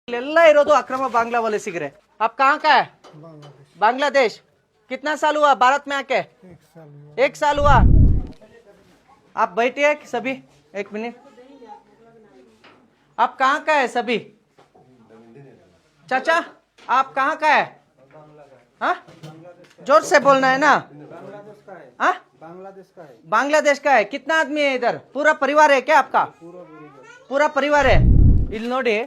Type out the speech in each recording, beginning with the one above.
इल्लेल्ला इरोದು अक्रम बांग्ला वलसिगरे। आप कहाँ का है? बांग्लादेश। कितना साल हुआ भारत में आके? 1 साल हुआ। आप बैठिए सभी 1 मिनट। आप कहाँ का है सभी? चाचा आप कहाँ का है? हाँ जोर से बोलना है ना। हाँ बांग्लादेश का है। कितना आदमी है इधर? पूरा परिवार है क्या आपका? पूरा परिवार है। ಇಲ್ಲಿ ನೋಡಿ,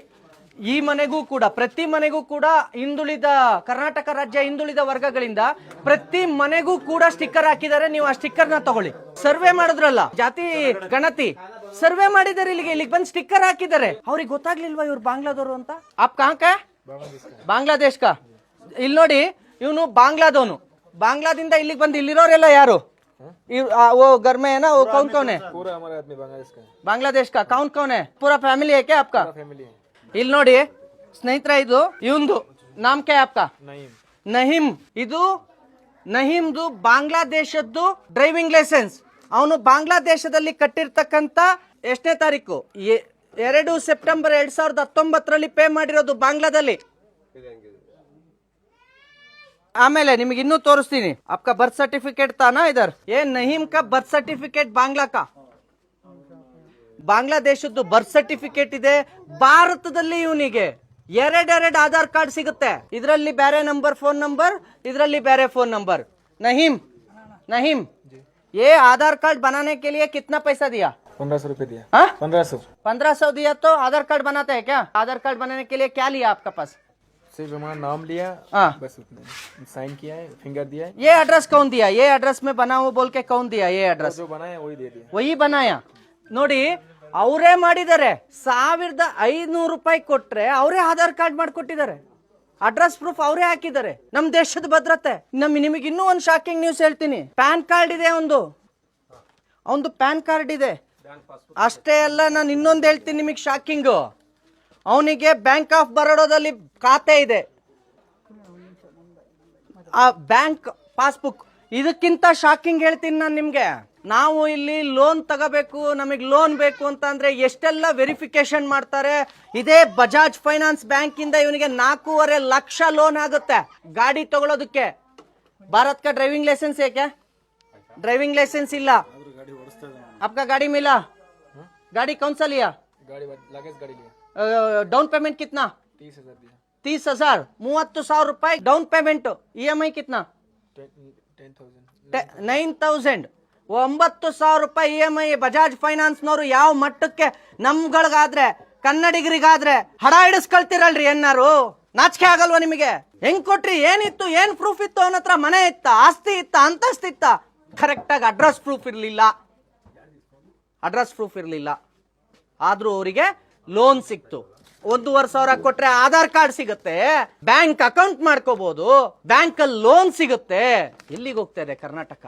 ಈ ಮನೆಗೂ ಕೂಡ ಪ್ರತಿ ಮನೆಗೂ ಕೂಡ ಹಿಂದುಳಿದ ಕರ್ನಾಟಕ ರಾಜ್ಯ ಹಿಂದುಳಿದ ವರ್ಗಗಳಿಂದ ಪ್ರತಿ ಮನೆಗೂ ಕೂಡ ಸ್ಟಿಕ್ಕರ್ ಹಾಕಿದ್ದಾರೆ. ನೀವು ಆ ಸ್ಟಿಕ್ಕರ್ ನ ತಗೊಳ್ಳಿ. ಸರ್ವೆ ಮಾಡಿದ್ರಲ್ಲ ಜಾತಿ ಗಣತಿ, ಸರ್ವೆ ಮಾಡಿದ್ದಾರೆ. ಇಲ್ಲಿಗೆ ಬಂದು ಸ್ಟಿಕ್ಕರ್ ಹಾಕಿದ್ದಾರೆ. ಅವ್ರಿಗೆ ಗೊತ್ತಾಗ್ಲಿಲ್ವಾ ಇವ್ರು ಬಾಂಗ್ಲಾದವರು ಅಂತ? ಆಪ್ ಕಾಂಕ ಬಾಂಗ್ಲಾದೇಶ್ ಕಾ. ಇಲ್ಲಿ ನೋಡಿ, ಇವನು ಬಾಂಗ್ಲಾದವನು. ಬಾಂಗ್ಲಾದಿಂದ ಇಲ್ಲಿಗೆ ಬಂದು ಇಲ್ಲಿರೋರೆಲ್ಲ ಯಾರು? वो घर में है ना, वो कौन कौन है? पूरा हमारा आदमी बांग्लादेश का कौन है? पूरा फैमिली है क्या आपका? फैमिली है। ಇಲ್ಲಿ ನೋಡಿ ಸ್ನೇಹಿತರೆ, ಇದು ಇವಂದು ನಾಮ್ ಕ್ಯಾ ಆಪ್ಕಾ? ನಹೀಂ. ಇದು ನಹೀಮ್ದು ಬಾಂಗ್ಲಾದೇಶದ್ದು ಡ್ರೈವಿಂಗ್ ಲೈಸೆನ್ಸ್. ಅವನು ಬಾಂಗ್ಲಾದೇಶದಲ್ಲಿ ಕಟ್ಟಿರ್ತಕ್ಕಂತ ಎಷ್ಟನೇ ತಾರೀಕು? 2 ಸೆಪ್ಟೆಂಬರ್ 2019 ಪೇ ಮಾಡಿರೋದು ಬಾಂಗ್ಲಾದಲ್ಲಿ. ಆಮೇಲೆ ನಿಮಗೆ ಇನ್ನೂ ತೋರಿಸ್ತೀನಿ. आपका बर्थ सर्टिफिकेट था ना इधर? ये नहीम का बर्थ सर्टिफिकेट बांग्ला का. ಬಾಂಗ್ಲಾದೇಶದ್ದು ಬರ್ತ್ ಸರ್ಟಿಫಿಕೇಟ್ ಇದೆ. ಭಾರತದಲ್ಲಿ ಇವನಿಗೆ ಎರಡೆರಡು ಆಧಾರ್ ಕಾರ್ಡ್ ಸಿಗುತ್ತೆ. ಇದರಲ್ಲಿ ಬೇರೆ ನಂಬರ್ ಫೋನ್ ನಂಬರ್, ಇದರಲ್ಲಿ ಬೇರೆ ಫೋನ್ ನಂಬರ್. नहीम ये आधार कार्ड बनाने के लिए कितना पैसा दिया? 1500 रुपए दिया। 1500 दिया तो आधार कार्ड बनाते हैं क्या? आधार कार्ड बनाने के लिए क्या लिया आपका पास? सिर्फ हमारा नाम लिया, बस उतना। साइन किया है, फिंगर दिया है। ये एड्रेस कौन दिया? ये एड्रेस में बना हुआ बोल के कौन दिया? ये एड्रेस जो बनाया वही दे दिया। वही बनाया ನೋಡಿ. ಅವರೇ ಮಾಡಿದ್ದಾರೆ. 1500 ರೂಪಾಯಿ ಕೊಟ್ರೆ ಅವರೇ ಆಧಾರ್ ಕಾರ್ಡ್ ಮಾಡ್ಕೊಟ್ಟಿದ್ದಾರೆ. ಅಡ್ರೆಸ್ ಪ್ರೂಫ್ ಅವರೇ ಹಾಕಿದ್ದಾರೆ. ನಮ್ ದೇಶದ ಭದ್ರತೆ. ನಿಮಗೆ ಇನ್ನೂ ಒಂದು ಶಾಕಿಂಗ್ ನ್ಯೂಸ್ ಹೇಳ್ತೀನಿ. ಪ್ಯಾನ್ ಕಾರ್ಡ್ ಇದೆ ಒಂದು ಪ್ಯಾನ್ ಕಾರ್ಡ್ ಇದೆ. ಅಷ್ಟೇ ಅಲ್ಲ, ನಾನು ಇನ್ನೊಂದು ಹೇಳ್ತೀನಿ ನಿಮಗೆ ಶಾಕಿಂಗ್. ಅವನಿಗೆ ಬ್ಯಾಂಕ್ ಆಫ್ ಬರೋಡಾದಲ್ಲಿ ಖಾತೆ ಇದೆ, ಆ ಬ್ಯಾಂಕ್ ಪಾಸ್ಬುಕ್. ಇದಕ್ಕಿಂತ ಶಾಕಿಂಗ್ ಹೇಳ್ತೀನಿ ನಾನು ನಿಮ್ಗೆ. ನಾವು ಇಲ್ಲಿ ಲೋನ್ ತಗೋಬೇಕು, ನಮಗೆ ಲೋನ್ ಬೇಕು ಅಂತ ಅಂದ್ರೆ ಎಷ್ಟೆಲ್ಲ ವೆರಿಫಿಕೇಶನ್ ಮಾಡ್ತಾರೆ. ಇದೇ ಬಜಾಜ್ ಫೈನಾನ್ಸ್ ಬ್ಯಾಂಕ್ ಇಂದ ಇವನಿಗೆ 4.5 ಲಕ್ಷ ಲೋನ್ ಆಗುತ್ತೆ ಗಾಡಿ ತಗೊಳ್ಳೋದಕ್ಕೆ. ಭಾರತ್ का ड्राइविंग लाइसेंस है क्या? ड्राइविंग लाइसेंस ಇಲ್ಲ. आपका गाड़ी मिला? गाड़ी कौन सा लिया? लगेज गाड़ी लिया। डाउन पेमेंट कितना? 30,000 दिया। 30,000 30,000 ರೂಪಾಯಿ ಡೌನ್ ಪೇಮೆಂಟ್. EMI कितना? 9,000 9,000 ರೂಪಾಯಿ EMI. ಬಜಾಜ್ ಫೈನಾನ್ಸ್ ನವರು ಯಾವ ಮಟ್ಟಕ್ಕೆ ನಮ್ಗಳಿಗಾದ್ರೆ ಕನ್ನಡಿಗರಿಗಾದ್ರೆ ಹಡ ಹಿಡಿಸ್ಕೊಳ್ತಿರಲ್ರಿ. ಏನಾರು ನಾಚಿಕೆ ಆಗಲ್ವಾ ನಿಮಗೆ? ಹೆಂಗ್ ಕೊಟ್ರಿ? ಏನಿತ್ತು? ಏನ್ ಪ್ರೂಫ್ ಇತ್ತು? ಅವನ ಹತ್ರ ಮನೆ ಇತ್ತ, ಆಸ್ತಿ ಇತ್ತ, ಅಂತಸ್ತಿತ್ತ? ಕರೆಕ್ಟ್ ಆಗಿ ಅಡ್ರೆಸ್ ಪ್ರೂಫ್ ಇರ್ಲಿಲ್ಲ. ಆದ್ರೂ ಅವರಿಗೆ ಲೋನ್ ಸಿಕ್ತು. 1,500 ಕೊಟ್ರೆ ಆಧಾರ್ ಕಾರ್ಡ್ ಸಿಗುತ್ತೆ, ಬ್ಯಾಂಕ್ ಅಕೌಂಟ್ ಮಾಡ್ಕೋಬಹುದು, ಬ್ಯಾಂಕ್ ಅಲ್ಲಿ ಲೋನ್ ಸಿಗುತ್ತೆ. ಎಲ್ಲಿಗೆ ಹೋಗ್ತಾ ಇದೆ ಕರ್ನಾಟಕ?